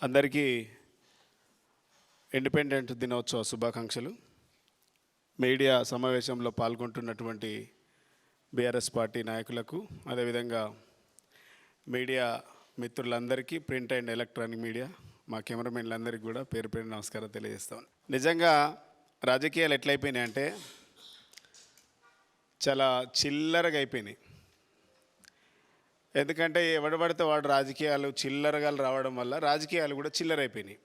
అందరికీ ఇండిపెండెంట్ దినోత్సవ శుభాకాంక్షలు. మీడియా సమావేశంలో పాల్గొంటున్నటువంటి బీఆర్ఎస్ పార్టీ నాయకులకు, అదేవిధంగా మీడియా మిత్రులందరికీ, ప్రింట్ అండ్ ఎలక్ట్రానిక్ మీడియా మా కెమెరామెన్లందరికీ కూడా పేరు పేరు నమస్కారం తెలియజేస్తాను. నిజంగా రాజకీయాలు ఎట్లయిపోయినాయి అంటే చాలా చిల్లరగా అయిపోయినాయి. ఎందుకంటే ఎవడు పడితే వాడు రాజకీయాలు చిల్లరగా రావడం వల్ల రాజకీయాలు కూడా చిల్లరైపోయినాయి.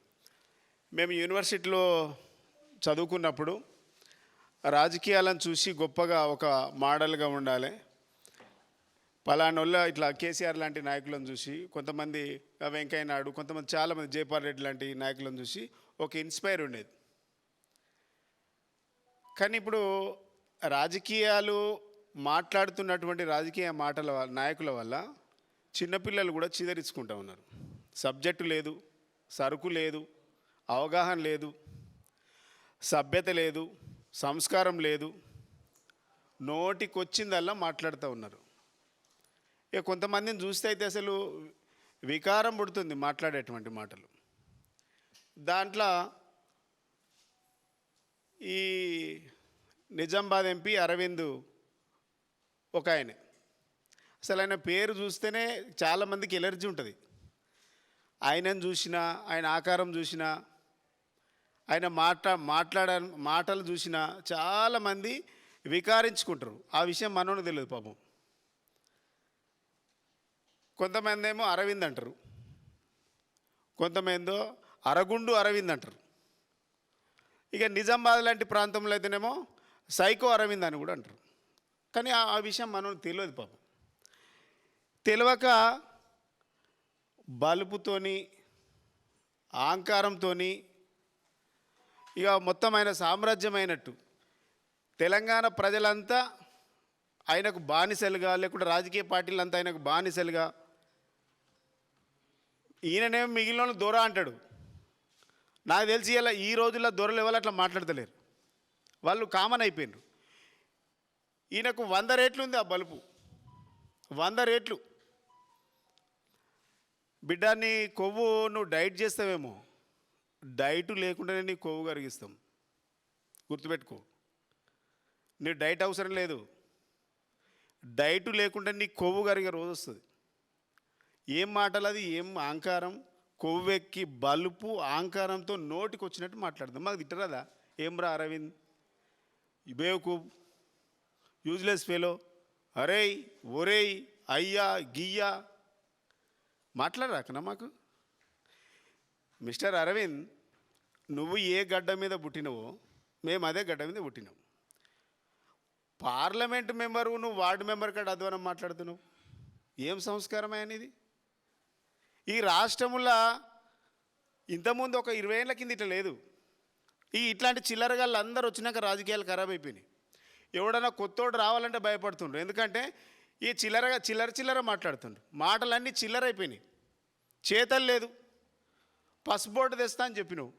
మేము యూనివర్సిటీలో చదువుకున్నప్పుడు రాజకీయాలను చూసి గొప్పగా ఒక మోడల్గా ఉండాలి, పలానోళ్ళ ఇట్లా కేసీఆర్ లాంటి నాయకులను చూసి, కొంతమంది వెంకయ్య నాయుడు, కొంతమంది చాలామంది జైపాల్ రెడ్డి లాంటి నాయకులను చూసి ఒక ఇన్స్పైర్ ఉండేది. కానీ ఇప్పుడు రాజకీయాలు మాట్లాడుతున్నటువంటి రాజకీయ మాటల నాయకుల వల్ల చిన్నపిల్లలు కూడా చిదరించుకుంటూ ఉన్నారు. సబ్జెక్టు లేదు, సరుకు లేదు, అవగాహన లేదు, సభ్యత లేదు, సంస్కారం లేదు, నోటికొచ్చిందల్లా మాట్లాడుతూ ఉన్నారు. ఇక కొంతమందిని చూస్తే అయితే అసలు వికారం పుడుతుంది మాట్లాడేటువంటి మాటలు. దాంట్లో ఈ నిజామాబాద్ ఎంపీ అరవింద్ ఒక ఆయన, అసలు ఆయన పేరు చూస్తేనే చాలామందికి ఎలర్జీ ఉంటుంది. ఆయనను చూసినా, ఆయన ఆకారం చూసినా, ఆయన మాటలు చూసినా చాలామంది వికారించుకుంటారు. ఆ విషయం మనోనికి తెలియదు పాపం. కొంతమంది ఏమో అరవింద్ అంటారు, కొంతమందో అరగుండు అరవింద్ అంటారు. ఇక నిజామాబాద్ లాంటి ప్రాంతంలో అయితేనేమో సైకో అరవింద్ అని కూడా అంటారు. కానీ ఆ విషయం మనోనికి తెలియదు పాపం. తెలియక బలుపుతోని, అహంకారంతో ఇక మొత్తం ఆయన సామ్రాజ్యమైనట్టు తెలంగాణ ప్రజలంతా ఆయనకు బానిసలుగా, లేకుంటే రాజకీయ పార్టీలంతా ఆయనకు బానిసలుగా, ఈయననేమో మిగిలిన దొర అంటాడు. నాకు తెలిసి ఇలా ఈ రోజుల్లో దొరలు ఎవరు అట్లా మాట్లాడతలేరు, వాళ్ళు కామన్ అయిపోయినారు. ఈయనకు 100 రేట్లు ఉంది ఆ బలుపు, 100 రేట్లు. బిడ్డ, నీ కొవ్వు నువ్వు డైట్ చేస్తావేమో, డైట్ లేకుండానే నీ కొవ్వు కరిగిస్తాం, గుర్తుపెట్టుకో. నీ డైట్ అవసరం లేదు, డైట్ లేకుండా నీ కొవ్వు కరిగే రోజు వస్తుంది. ఏం మాటలు అది, ఏం అహంకారం, కొవ్వెక్కి బలుపు అహంకారంతో నోటికి వచ్చినట్టు మాట్లాడదాం. మాకు తిట్టరాదా? ఏం రా అరవింద్, బేవకూబ్, యూజ్లెస్ ఫెలో, అరేయ్ ఒరేయ్ అయ్యా గియ్యా మాట్లాడరాకనా మాకు? మిస్టర్ అరవింద్, నువ్వు ఏ గడ్డ మీద పుట్టినవో మేము అదే గడ్డ మీద పుట్టినావు. పార్లమెంట్ మెంబరు నువ్వు వార్డు మెంబర్ కాడ అధ్వానం మాట్లాడుతున్నావు. ఏం సంస్కారమే అనేది? ఈ రాష్ట్రంలో ఇంతకుముందు ఒక 20 ఏళ్ళ కింద ఇట్లా లేదు. ఇట్లాంటి చిల్లరగాళ్ళు అందరూ వచ్చినాక రాజకీయాలు ఖరాబ్ అయిపోయినాయి. ఎవడన్నా కొత్తోడు రావాలంటే భయపడుతుండ్రు. ఎందుకంటే ఈ చిల్లర మాట్లాడుతుండ్రు, మాటలన్నీ చిల్లర అయిపోయినాయి, చేతలు లేదు. పసుబోర్డు తెస్తా అని చెప్పినావు,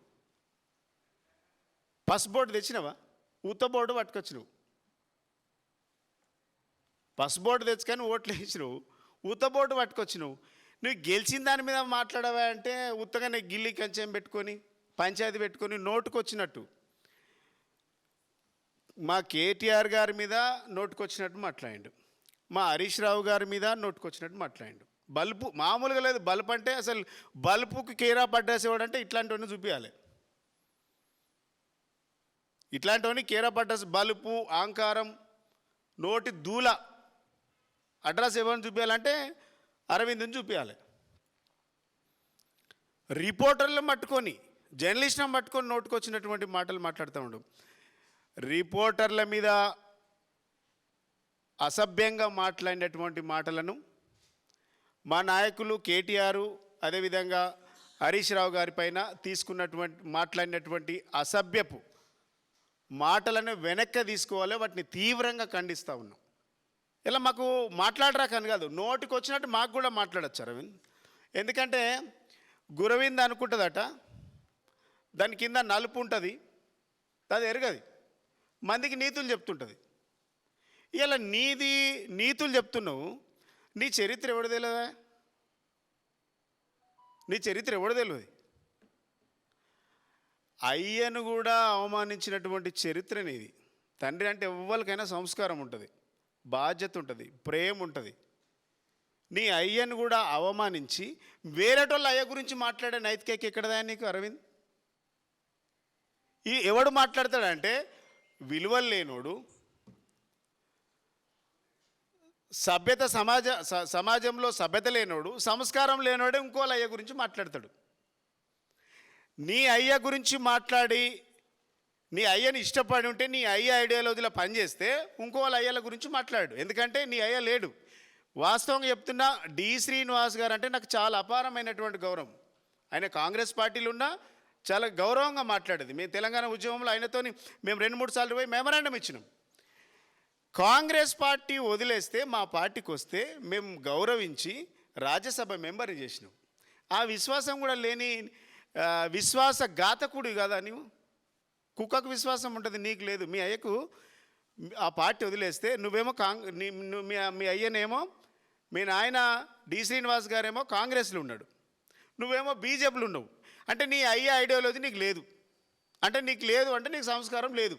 పసుబోర్డు తెచ్చినావా? ఉత్తబోర్డు పట్టుకొచ్చినావు. పసుబోర్డు తెచ్చుకొని ఓట్లు వేసినావు, ఉత్తబోర్డు పట్టుకొచ్చినావు. నువ్వు గెలిచిన దాని మీద మాట్లాడవా అంటే ఉత్తగానే గిల్లి కంచెం పెట్టుకొని, పంచాయతీ పెట్టుకొని నోటుకొచ్చినట్టు మా కేటీఆర్ గారి మీద నోటుకొచ్చినట్టు మాట్లాడిండు, మా హరీష్ రావు గారి మీద నోటుకొచ్చినట్టు మాట్లాడిండు. బల్బు మామూలుగా లేదు. బల్బు అంటే అసలు బల్బుకి కేరా పడ్డాస్ ఇవ్వడంటే ఇట్లాంటివన్నీ చూపించాలి. ఇట్లాంటివన్నీ కేరా పడ్డాస్, బల్బు, అహంకారం, నోటి దూల అడ్రస్ ఎవరిని చూపించాలంటే అరవింద్ని చూపించాలి. రిపోర్టర్లను పట్టుకొని, జర్నలిస్ట్లను పట్టుకొని నోటుకొచ్చినటువంటి మాటలు మాట్లాడుతూ ఉండు. రిపోర్టర్ల మీద అసభ్యంగా మాట్లాడినటువంటి మాటలను మా నాయకులు కేటీఆర్, అదేవిధంగా హరీష్ రావు గారి పైన మాట్లాడినటువంటి అసభ్యపు మాటలను వెనక్కి తీసుకోవాలి, వాటిని తీవ్రంగా ఖండిస్తూ ఉన్నాం. ఇలా మాకు మాట్లాడరాకని కాదు, నోటికి వచ్చినట్టు మాకు కూడా మాట్లాడచ్చు అరవింద్. ఎందుకంటే గురవింద అనుకుంటుందట, దాని కింద నలుపు ఉంటుంది, అది ఎరగది, మందికి నీతులు చెప్తుంటుంది. ఇలా నీతులు చెప్తున్నావు, నీ చరిత్ర ఎవడు తెలియదా? నీ చరిత్ర ఎవడు తెలియదు. అయ్యను కూడా అవమానించినటువంటి చరిత్ర నీది. తండ్రి అంటే ఎవ్వరికైనా సంస్కారం ఉంటుంది, బాధ్యత ఉంటుంది, ప్రేమ ఉంటుంది. నీ అయ్యను కూడా అవమానించి వేరేటోళ్ళ అయ్య గురించి మాట్లాడే నైతికత ఎక్కడదా నీకు అరవింద్? ఈ ఎవడు మాట్లాడతాడంటే విలువలు లేనోడు, సభ్యత సమాజంలో సభ్యత లేనోడు, సంస్కారం లేనోడే ఇంకోళ్ళ అయ్య గురించి మాట్లాడతాడు. నీ అయ్య గురించి మాట్లాడి నీ అయ్యని ఇష్టపడి ఉంటే నీ అయ్య ఐడియాలజీలో పనిచేస్తే ఇంకోళ్ళ అయ్యల గురించి మాట్లాడు. ఎందుకంటే నీ అయ్య లేడు. వాస్తవంగా చెప్తున్నా, డి శ్రీనివాస్ గారు అంటే నాకు చాలా అపారమైనటువంటి గౌరవం. ఆయన కాంగ్రెస్ పార్టీలో ఉన్నా చాలా గౌరవంగా మాట్లాడేది. మేము తెలంగాణ ఉద్యమంలో ఆయనతోని మేము 2-3 సార్లు పోయి మెమరాండం ఇచ్చినాం. కాంగ్రెస్ పార్టీ వదిలేస్తే మా పార్టీకి వస్తే మేము గౌరవించి రాజ్యసభ మెంబర్ని చేసినాం. ఆ విశ్వాసం కూడా లేని విశ్వాసఘాతకుడు కదా నీవు. కుక్కకు విశ్వాసం ఉంటుంది, నీకు లేదు. మీ అయ్యకు ఆ పార్టీ వదిలేస్తే నువ్వేమో మీ అయ్యనేమో మీ నాయన డి శ్రీనివాస్ గారేమో కాంగ్రెస్లో ఉన్నాడు, నువ్వేమో బీజేపీలో ఉన్నావు. అంటే నీ అయ్య ఐడియాలజీ నీకు లేదు. అంటే నీకు లేదు అంటే నీకు సంస్కారం లేదు.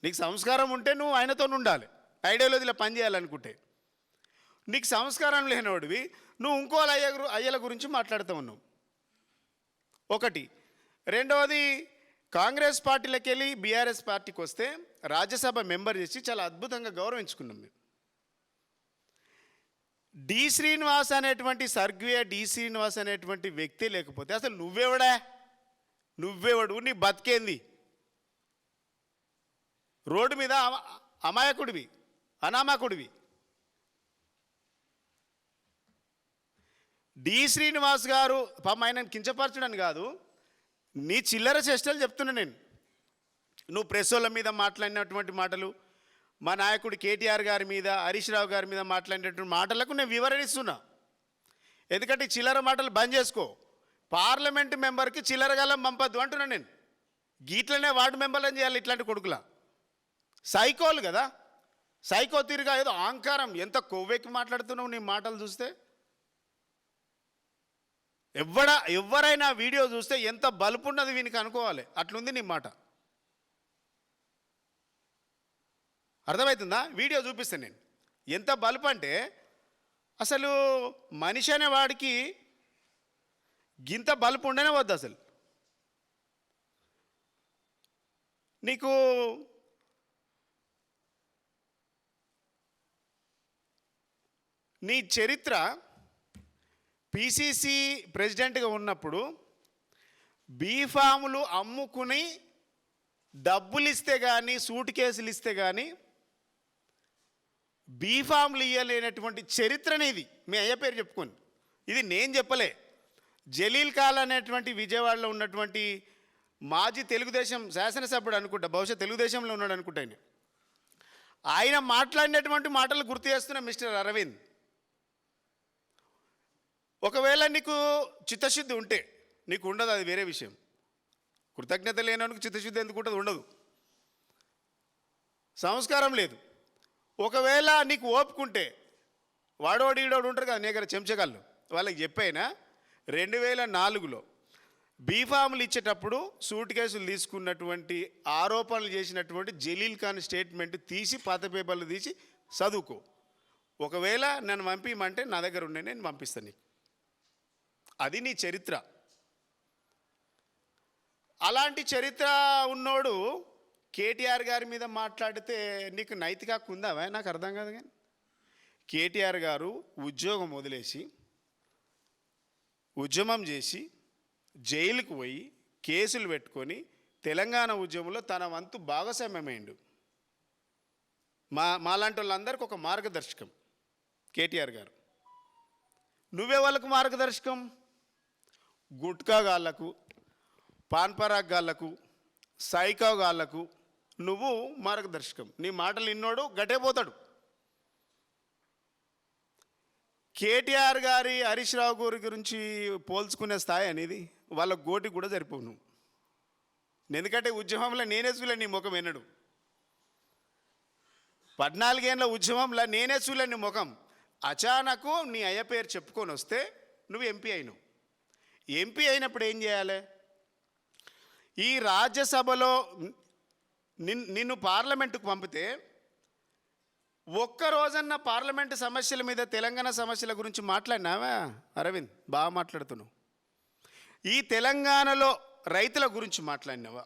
నీకు సంస్కారం ఉంటే నువ్వు ఆయనతో ఉండాలి, ఐడియాలజీలో పనిచేయాలనుకుంటే. నీకు సంస్కారం లేనివాడివి నువ్వు ఇంకోళ్ళ అయ్యల గురించి మాట్లాడుతూ ఉన్నావు. ఒకటి. రెండవది, కాంగ్రెస్ పార్టీలోకి వెళ్ళి బీఆర్ఎస్ పార్టీకి వస్తే రాజ్యసభ మెంబర్ చేసి చాలా అద్భుతంగా గౌరవించుకున్నాం మేము. డి శ్రీనివాస్ అనేటువంటి స్వర్గీయ డి శ్రీనివాస్ అనేటువంటి వ్యక్తి లేకపోతే అసలు నువ్వెవడు, నీ బతికేంది? రోడ్డు మీద అమాయకుడివి, అనామకుడివి. డి శ్రీనివాస్ గారు పాపం ఆయనను కించపరచడం కాదు, నీ చిల్లర చేష్టలు చెప్తున్నా నేను. నువ్వు ప్రెస్ వాళ్ళ మీద మాట్లాడినటువంటి మాటలు, మా నాయకుడు కేటీఆర్ గారి మీద, హరీష్ రావు గారి మీద మాట్లాడినటువంటి మాటలకు నేను వివరణ ఇస్తున్నా. ఎందుకంటే చిల్లర మాటలు బంద్ చేసుకో. పార్లమెంటు మెంబర్కి చిల్లరగాలం పంపద్దు అంటున్నా నేను. గీట్లనే వార్డు మెంబర్లను చేయాలి ఇట్లాంటి కొడుకులా. సైకోలు కదా, సైకో తీరుగా ఏదో అహంకారం. ఎంత కొవ్వెక్కి మాట్లాడుతున్నావు నీ మాటలు చూస్తే. ఎవరైనా వీడియో చూస్తే ఎంత బలుపు ఉన్నది వీనికి అనుకోవాలి, అట్లుంది నీ మాట. అర్థమవుతుందా? వీడియో చూపిస్తాను నేను. ఎంత బలుపు అంటే అసలు మనిషి అనే వాడికి గింత బలుపు ఉండనే వద్దు అసలు. నీకు నీ చరిత్ర, పిసిసి ప్రెసిడెంట్గా ఉన్నప్పుడు బీఫాములు అమ్ముకుని డబ్బులు ఇస్తే కానీ, సూట్ కేసులు ఇస్తే కానీ బీఫాములు ఇవ్వలేనటువంటి చరిత్రని ఇది. మీ అయ్య పేరు చెప్పుకొని, ఇది నేను చెప్పలే. జలీల్ కాల్ అనేటువంటి విజయవాడలో ఉన్నటువంటి మాజీ తెలుగుదేశం శాసనసభ్యుడు అనుకుంటా, బహుశా తెలుగుదేశంలో ఉన్నాడు అనుకుంటా. ఆయన మాట్లాడినటువంటి మాటలు గుర్తు చేస్తున్న మిస్టర్ అరవింద్. ఒకవేళ నీకు చిత్తశుద్ధి ఉంటే, నీకు ఉండదు, అది వేరే విషయం. కృతజ్ఞత లేనోనికి చిత్తశుద్ధి ఎందుకు ఉంటుంది? ఉండదు. సంస్కారం లేదు. ఒకవేళ నీకు ఓపుకుంటే, వాడోడు ఈడోడు ఉంటారు కదా నీ దగ్గర చెంచగాళ్ళు, వాళ్ళకి చెప్పైనా 2004లో బీఫాములు ఇచ్చేటప్పుడు సూట్ కేసులు తీసుకున్నటువంటి ఆరోపణలు చేసినటువంటి జలీల్ ఖాన్ స్టేట్మెంట్ తీసి, పాత పేపర్లు తీసి చదువుకో. ఒకవేళ నన్ను పంపించమంటే నా దగ్గర ఉండే నేను పంపిస్తాను నీకు. అది నీ చరిత్ర. అలాంటి చరిత్ర ఉన్నోడు కేటీఆర్ గారి మీద మాట్లాడితే నీకు నైతిక హక్కు ఉందా? నాకు అర్థం కాదు. కానీ కేటీఆర్ గారు ఉద్యోగం వదిలేసి ఉద్యమం చేసి జైలుకు పోయి కేసులు పెట్టుకొని తెలంగాణ ఉద్యమంలో తన వంతు భాగస్వామ్యమైండు. మాలాంటి వాళ్ళందరికీ ఒక మార్గదర్శకం కేటీఆర్ గారు. నువ్వే వాళ్ళకు మార్గదర్శకం? గుట్కా గాళ్లకు, పాన్పరాగ్ గాళ్లకు, సైకా గాళ్లకు నువ్వు మార్గదర్శకం. నీ మాటలు ఇన్నోడు గట్టేపోతాడు. కేటీఆర్ గారి, హరీష్ రావు గారి గురించి పోల్చుకునే స్థాయి అనేది వాళ్ళ గోటి కూడా సరిపోవు నువ్వు. ఎందుకంటే ఉద్యమంలో నేనే చూలే నీ ముఖం ఎన్నడు. 14 ఏళ్ళ ఉద్యమంలో నేనే చూలే నీ ముఖం. అచానకు నీ అయ్య పేరు చెప్పుకొని వస్తే నువ్వు ఎంపీ అయినావు. ఎంపీ అయినప్పుడు ఏం చేయాలి? ఈ రాజ్యసభలో నిన్ను పార్లమెంటుకు పంపితే ఒక్క రోజన్న పార్లమెంటు సమస్యల మీద, తెలంగాణ సమస్యల గురించి మాట్లాడినావా అరవింద్? బాగా మాట్లాడుతున్నావు. ఈ తెలంగాణలో రైతుల గురించి మాట్లాడినావా?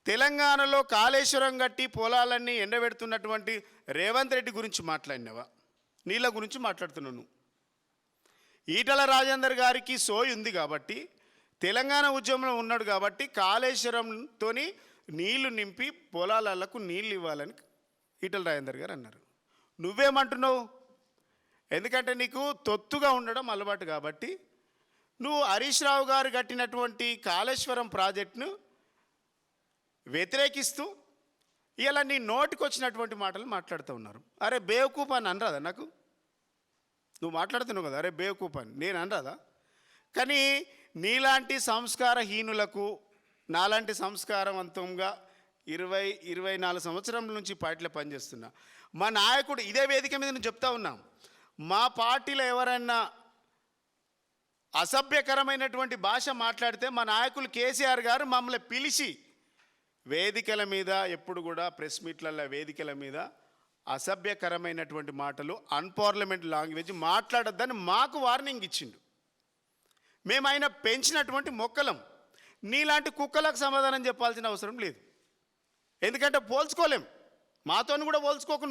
తెలంగాణలో కాళేశ్వరం గట్టి పొలాలన్నీ ఎండబెడుతున్నటువంటి రేవంత్ రెడ్డి గురించి మాట్లాడినావా? నీళ్ళ గురించి మాట్లాడుతున్నావు నువ్వు. ఈటల రాజేందర్ గారికి సోయి ఉంది కాబట్టి, తెలంగాణ ఉద్యమంలో ఉన్నాడు కాబట్టి కాళేశ్వరంతో నీళ్లు నింపి పొలాలకు నీళ్ళు ఇవ్వాలని ఈటల రాజేందర్ గారు అన్నారు. నువ్వేమంటున్నావు? ఎందుకంటే నీకు తొత్తుగా ఉండడం అలవాటు కాబట్టి నువ్వు హరీష్ రావు గారు కట్టినటువంటి కాళేశ్వరం ప్రాజెక్టును వ్యతిరేకిస్తూ ఇలా నీ నోటికి వచ్చినటువంటి మాటలు మాట్లాడుతూ ఉన్నారు. అరే బేవకూఫ్ అని అనరాదా నాకు? నువ్వు మాట్లాడుతున్నావు కదా, అరే బేవకూఫ్ అని నేను అనరాదా? కానీ నీలాంటి సంస్కారహీనులకు, నాలాంటి సంస్కారవంతంగా 24 సంవత్సరాల నుంచి పార్టీలో పనిచేస్తున్నా మా నాయకుడు ఇదే వేదిక మీద నేను చెప్తా ఉన్నాం, మా పార్టీలో ఎవరైనా అసభ్యకరమైనటువంటి భాష మాట్లాడితే మా నాయకులు కేసీఆర్ గారు మమ్మల్ని పిలిచి వేదికల మీద, ఎప్పుడు కూడా ప్రెస్ మీట్లలో వేదికల మీద అసభ్యకరమైనటువంటి మాటలు, అన్పార్లమెంట్ లాంగ్వేజ్ మాట్లాడొద్దని మాకు వార్నింగ్ ఇచ్చిండు. మేము ఆయన పెంచినటువంటి మొక్కలం. నీలాంటి కుక్కలకు సమాధానం చెప్పాల్సిన అవసరం లేదు. ఎందుకంటే పోల్చుకోలేం, మాతో కూడా పోల్చుకోకు.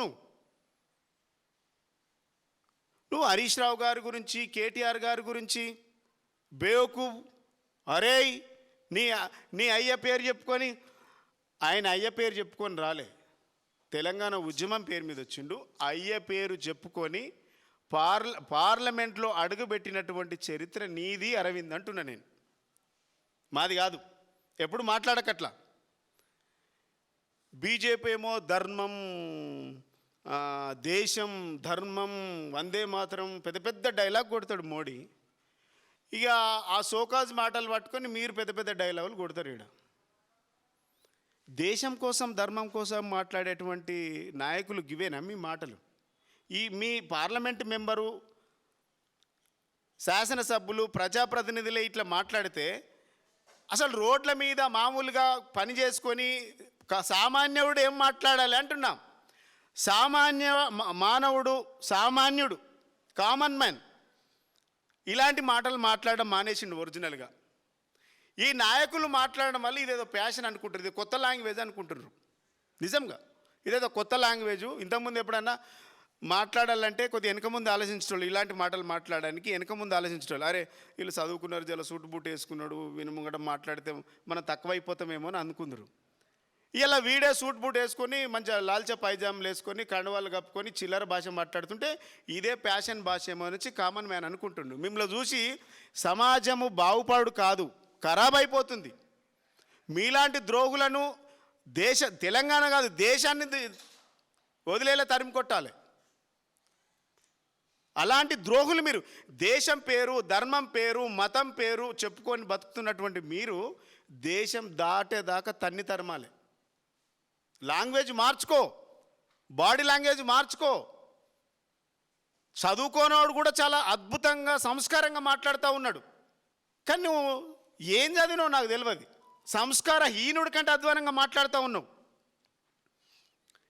నువ్వు హరీష్ రావు గారి గురించి, కేటీఆర్ గారి గురించి బేవకూఫ్, అరే నీ అయ్య పేరు చెప్పుకొని, ఆయన అయ్య పేరు చెప్పుకొని రాలే, తెలంగాణ ఉద్యమం పేరు మీద వచ్చిండు. అయ్య పేరు చెప్పుకొని పార్లమెంట్లో అడుగుపెట్టినటువంటి చరిత్ర నీది అరవింద్ అంటున్నా నేను, మాది కాదు. ఎప్పుడు మాట్లాడకట్లా. బీజేపీ ఏమో ధర్మం, దేశం, ధర్మం, వందే మాతరం పెద్ద పెద్ద డైలాగ్ కొడతాడు మోడీ. ఇక ఆ సోకాజ్ మాటలు పట్టుకొని మీరు పెద్ద పెద్ద డైలాగులు కొడతారు. ఈడ దేశం కోసం, ధర్మం కోసం మాట్లాడేటువంటి నాయకులు గివేనా మీ మాటలు? మీ పార్లమెంట్ మెంబరు, శాసనసభ్యులు, ప్రజాప్రతినిధులే ఇట్లా మాట్లాడితే అసలు రోడ్ల మీద మామూలుగా పని చేసుకొని సామాన్యుడు ఏం మాట్లాడాలి అంటున్నాం. మానవుడు, సామాన్యుడు, కామన్ మ్యాన్ ఇలాంటి మాటలు మాట్లాడడం మానేసిండు ఒరిజినల్గా. ఈ నాయకులు మాట్లాడడం వల్ల ఇదేదో ప్యాషన్ అనుకుంటారు, ఇది కొత్త లాంగ్వేజ్ అనుకుంటున్నారు. నిజంగా ఇదేదో కొత్త లాంగ్వేజు. ఇంతకుముందు ఎప్పుడన్నా మాట్లాడాలంటే కొద్దిగా వెనక ముందు ఆలోచించేవాళ్ళు, ఇలాంటి మాటలు మాట్లాడడానికి వెనక ముందు ఆలోచించేవాళ్ళు. అరే వీళ్ళు చదువుకున్నారు, జల సూటు బూట్ వేసుకున్నాడు, వినుముంగట మాట్లాడితే మనం తక్కువైపోతామేమో అని అనుకుందరు. ఇలా వీడే సూట్ బూట్ వేసుకొని మంచిగా లాల్చా పైజాములు వేసుకొని కండవాళ్ళు కప్పుకొని చిల్లర భాష మాట్లాడుతుంటే ఇదే ప్యాషన్ భాష ఏమో అని కామన్ మ్యాన్ అనుకుంటుండు. మిమ్మల్ని చూసి సమాజము బాగుపడు కాదు, ఖరాబ్ అయిపోతుంది. మీలాంటి ద్రోగులను తెలంగాణ కాదు దేశాన్ని వదిలేలా తరిమి కొట్టాలి. అలాంటి ద్రోహులు మీరు, దేశం పేరు, ధర్మం పేరు, మతం పేరు చెప్పుకొని బతుకుతున్నటువంటి మీరు దేశం దాటేదాకా తన్ని తరమాలి. లాంగ్వేజ్ మార్చుకో, బాడీ లాంగ్వేజ్ మార్చుకో. చదువుకోనవాడు కూడా చాలా అద్భుతంగా, సంస్కారంగా మాట్లాడుతూ ఉన్నాడు. కానీ నువ్వు ఏం చదివినావు నాకు తెలియదు. సంస్కారహీనుడి కంటే అధ్వానంగా మాట్లాడుతూ ఉన్నావు.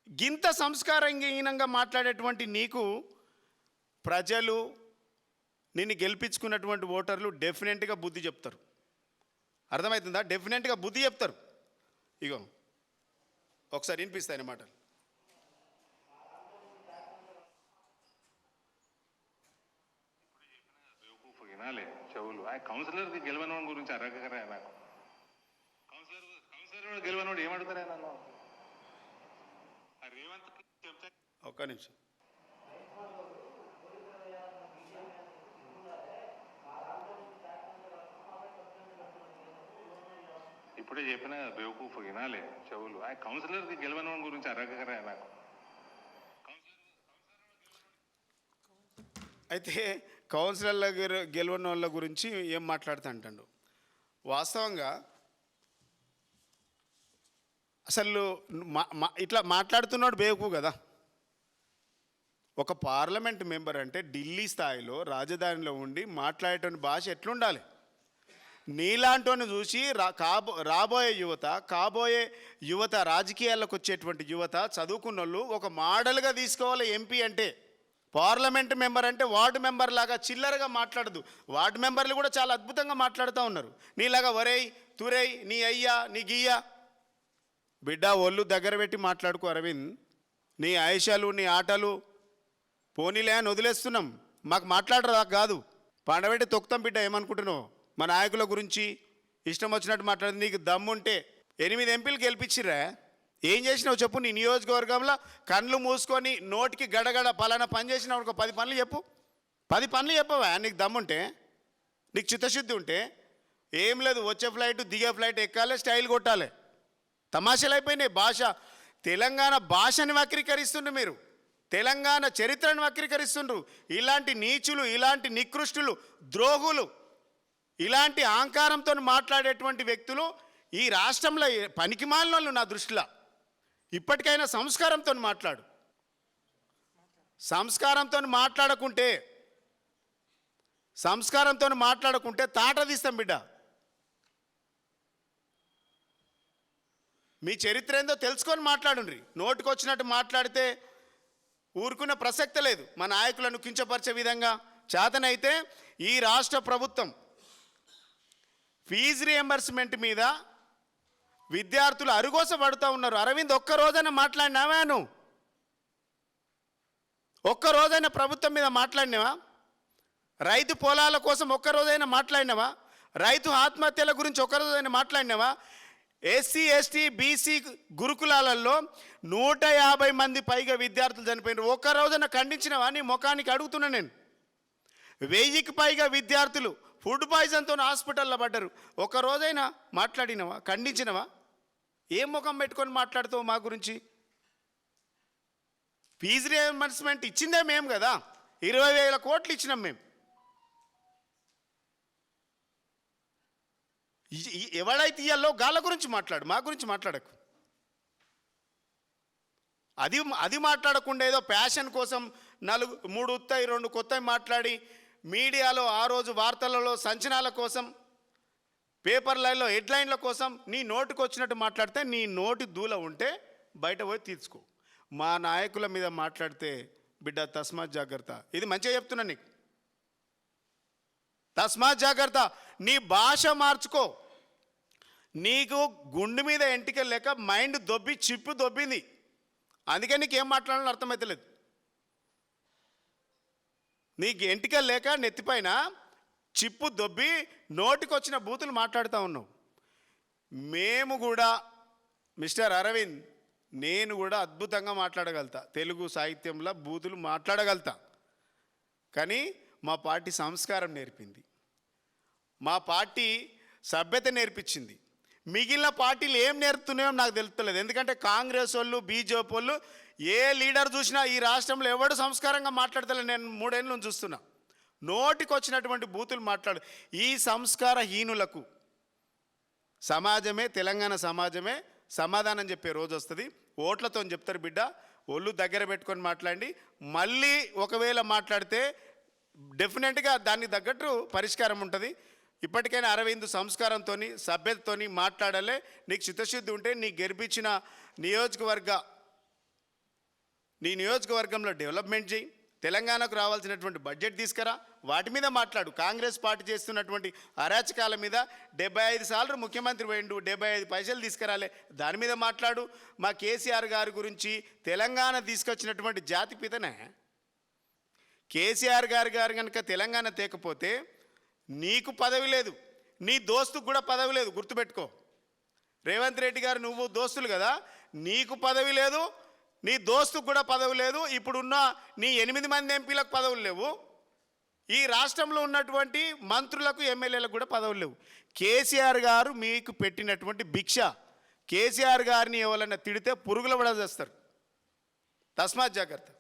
గింత సంస్కారహీనంగా మాట్లాడేటువంటి నీకు ప్రజలు, నిన్ను గెలిపించుకున్నటువంటి ఓటర్లు డెఫినెట్గా బుద్ధి చెప్తారు. అర్థమవుతుందా? డెఫినెట్గా బుద్ధి చెప్తారు. ఇగో ఒకసారి వినిపిస్తాయి మాటలు. వినాలి చెవులు. ఆ కౌన్సిలర్కి గెలవనోడి గురించి అడగకరా నాకు. కౌన్సిలర్ గెలవనోడు ఏమడుగుతారా నన్ను? రేవంత్ ఒక్క నిమిషం. ఇప్పుడే చెప్పిన బేవకూఫ్ వినాలి చెవులు. ఆ కౌన్సిలర్కి గెలవనోడి గురించి అడగకరా నాకు. అయితే కౌన్సిలర్ల గెలవని వాళ్ళ గురించి ఏం మాట్లాడుతూ అంటాడు. వాస్తవంగా అసలు ఇట్లా మాట్లాడుతున్నాడు బేవకు కదా. ఒక పార్లమెంట్ మెంబర్ అంటే ఢిల్లీ స్థాయిలో రాజధానిలో ఉండి మాట్లాడేటువంటి భాష ఎట్లుండాలి? నీలాంటోని చూసి రాబోయే యువత రాజకీయాల్లోకి వచ్చేటువంటి యువత చదువుకున్న వాళ్ళు ఒక మోడల్గా తీసుకోవాలి. ఎంపీ అంటే పార్లమెంట్ మెంబర్ అంటే వార్డు మెంబర్ లాగా చిల్లరగా మాట్లాడదు. వార్డు మెంబర్లు కూడా చాలా అద్భుతంగా మాట్లాడుతూ ఉన్నారు. నీలాగా వరేయ్ తురేయ్ నీ అయ్యా నీ గియ్యా బిడ్డ ఒళ్ళు దగ్గర పెట్టి మాట్లాడుకో అరవింద్. నీ ఆయుషాలు నీ ఆటలు పోనీలే అని వదిలేస్తున్నాం. మాకు మాట్లాడరా కాదు, పండబెట్టి తొక్కుతాం బిడ్డ. ఏమనుకుంటున్నావు? మా నాయకుల గురించి ఇష్టం వచ్చినట్టు మాట్లాడింది. నీకు దమ్ముంటే 8 ఎంపీలు గెలిపించిర్రా, ఏం చేసినావు చెప్పు. నీ నియోజకవర్గంలో కళ్ళు మూసుకొని నోటికి గడగడ పలానా పని చేసినావు ఒక 10 పనులు చెప్పు. 10 పనులు చెప్పవా నీకు దమ్ముంటే, నీకు చిత్తశుద్ధి ఉంటే. ఏం లేదు, వచ్చే ఫ్లైట్ దిగే ఫ్లైట్ ఎక్కాలి, స్టైల్ కొట్టాలి. తమాషాలు అయిపోయినాయి. భాష, తెలంగాణ భాషని వక్రీకరిస్తుండ్రు మీరు, తెలంగాణ చరిత్రను వక్రీకరిస్తుండ్రు. ఇలాంటి నీచులు, ఇలాంటి నికృష్టులు, ద్రోహులు, ఇలాంటి అహంకారంతో మాట్లాడేటువంటి వ్యక్తులు ఈ రాష్ట్రంలో పనికిమాలిన వాళ్ళు నా దృష్టిలో. ఇప్పటికైనా సంస్కారంతో మాట్లాడు. సంస్కారంతో మాట్లాడకుంటే తాట తీస్తాం బిడ్డ. మీ చరిత్ర ఏందో తెలుసుకొని మాట్లాడుండ్రి. నోటికొచ్చినట్టు మాట్లాడితే ఊరుకున్న ప్రసక్తి లేదు. మా నాయకులను కించపరిచే విధంగా చేతనైతే ఈ రాష్ట్ర ప్రభుత్వం ఫీజు రియంబర్స్మెంట్ మీద విద్యార్థులు అరుగోస పడుతూ ఉన్నారు. అరవింద్, ఒక్క రోజైనా మాట్లాడినావా? నువ్వు ఒక్క రోజైనా ప్రభుత్వం మీద మాట్లాడినావా? రైతు పొలాల కోసం ఒక్క రోజైనా మాట్లాడినావా? రైతు ఆత్మహత్యల గురించి ఒక్క రోజైనా మాట్లాడినావా? ఎస్సీ ఎస్టీ బీసీ గురుకులాలలో 150 మంది పైగా విద్యార్థులు చనిపోయినారు. ఒక్క రోజున ఖండించినవా? నీ ముఖానికి అడుగుతున్నా నేను. 1000కి పైగా విద్యార్థులు ఫుడ్ పాయిజన్తో హాస్పిటల్లో పడ్డారు. ఒక్క రోజైనా మాట్లాడినవా? ఖండించినవా? ఏం ముఖం పెట్టుకొని మాట్లాడుతావు మా గురించి? ఫీజు రియంబర్స్మెంట్ ఇచ్చిందే మేము కదా, 20,000 కోట్లు ఇచ్చినాం మేము. ఎవడైతే ఇయ్యాలో గాళ్ళ గురించి మాట్లాడు, మా గురించి మాట్లాడకు. అది మాట్లాడకుండా ఏదో ప్యాషన్ కోసం 3 ఉత్తాయి 2 కొత్తవి మాట్లాడి మీడియాలో ఆ రోజు వార్తలలో సంచలనాల కోసం, పేపర్ లైన్లో హెడ్లైన్ల కోసం నీ నోటికి వచ్చినట్టు మాట్లాడితే నీ నోటి దూల ఉంటే బయట పోయి తీర్చుకో. మా నాయకుల మీద మాట్లాడితే బిడ్డ తస్మాత్ జాగ్రత్త. ఇది మంచిగా చెప్తున్నా నీకు, తస్మాత్ జాగ్రత్త. నీ భాష మార్చుకో. నీకు గుండె మీద ఎంటికలు లేక మైండ్ దొబ్బి చిప్పు దొబ్బింది. అందుకే నీకేం మాట్లాడాలని అర్థమవుతలేదు. నీకు ఎంటికలు లేక నెత్తిపైన చిప్పు దొబ్బి నోటికి వచ్చిన బూతులు మాట్లాడుతూ ఉన్నావు. మేము కూడా మిస్టర్ అరవింద్, నేను కూడా అద్భుతంగా మాట్లాడగలుగుతా. తెలుగు సాహిత్యంలో బూతులు మాట్లాడగలుగుతా. కానీ మా పార్టీ సంస్కారం నేర్పింది, మా పార్టీ సభ్యత నేర్పించింది. మిగిలిన పార్టీలు ఏం నేర్పుతున్నాయో నాకు తెలుస్తలేదు. ఎందుకంటే కాంగ్రెస్ వాళ్ళు, బీజేపీ వాళ్ళు, ఏ లీడర్ చూసినా ఈ రాష్ట్రంలో ఎవడు సంస్కారంగా మాట్లాడతలేదు. నేను 3 ఏళ్ళ నుంచి చూస్తున్నా. నోటికి వచ్చినటువంటి బూతులు మాట్లాడు. ఈ సంస్కారహీనులకు సమాజమే, తెలంగాణ సమాజమే సమాధానం చెప్పే రోజు వస్తుంది. ఓట్లతో చెప్తారు బిడ్డ. ఒళ్ళు దగ్గర పెట్టుకొని మాట్లాడి, మళ్ళీ ఒకవేళ మాట్లాడితే డెఫినెట్గా దానికి తగ్గట్టు పరిష్కారం ఉంటుంది. ఇప్పటికైనా అరవింద్ సంస్కారంతో, సభ్యతతో మాట్లాడాలి. నీకు చిత్తశుద్ధి ఉంటే నీ గెలిపించిన నీ నియోజకవర్గంలో డెవలప్మెంట్ చేయి. తెలంగాణకు రావాల్సినటువంటి బడ్జెట్ తీసుకురా, వాటి మీద మాట్లాడు. కాంగ్రెస్ పార్టీ చేస్తున్నటువంటి అరాచకాల మీద 75 సార్లు ముఖ్యమంత్రి పోయిండు, 75 పైసలు తీసుకురాలే, దాని మీద మాట్లాడు. మా కేసీఆర్ గారి గురించి, తెలంగాణ తీసుకొచ్చినటువంటి జాతిపితనే కేసీఆర్ గారు కనుక తెలంగాణ తేకపోతే నీకు పదవి లేదు, నీ దోస్తుకు కూడా పదవి లేదు. గుర్తుపెట్టుకో. రేవంత్ రెడ్డి గారు నువ్వు దోస్తులు కదా, నీకు పదవి లేదు, నీ దోస్తుకు కూడా పదవి లేదు. ఇప్పుడున్న నీ 8 మంది ఎంపీలకు పదవులు లేవు. ఈ రాష్ట్రంలో ఉన్నటువంటి మంత్రులకు, ఎమ్మెల్యేలకు కూడా పదవులు లేవు. కేసీఆర్ గారు మీకు పెట్టినటువంటి భిక్ష. కేసీఆర్ గారిని ఎవరైనా తిడితే పురుగుల పడేస్తారు. తస్మాత్ జాగ్రత్త.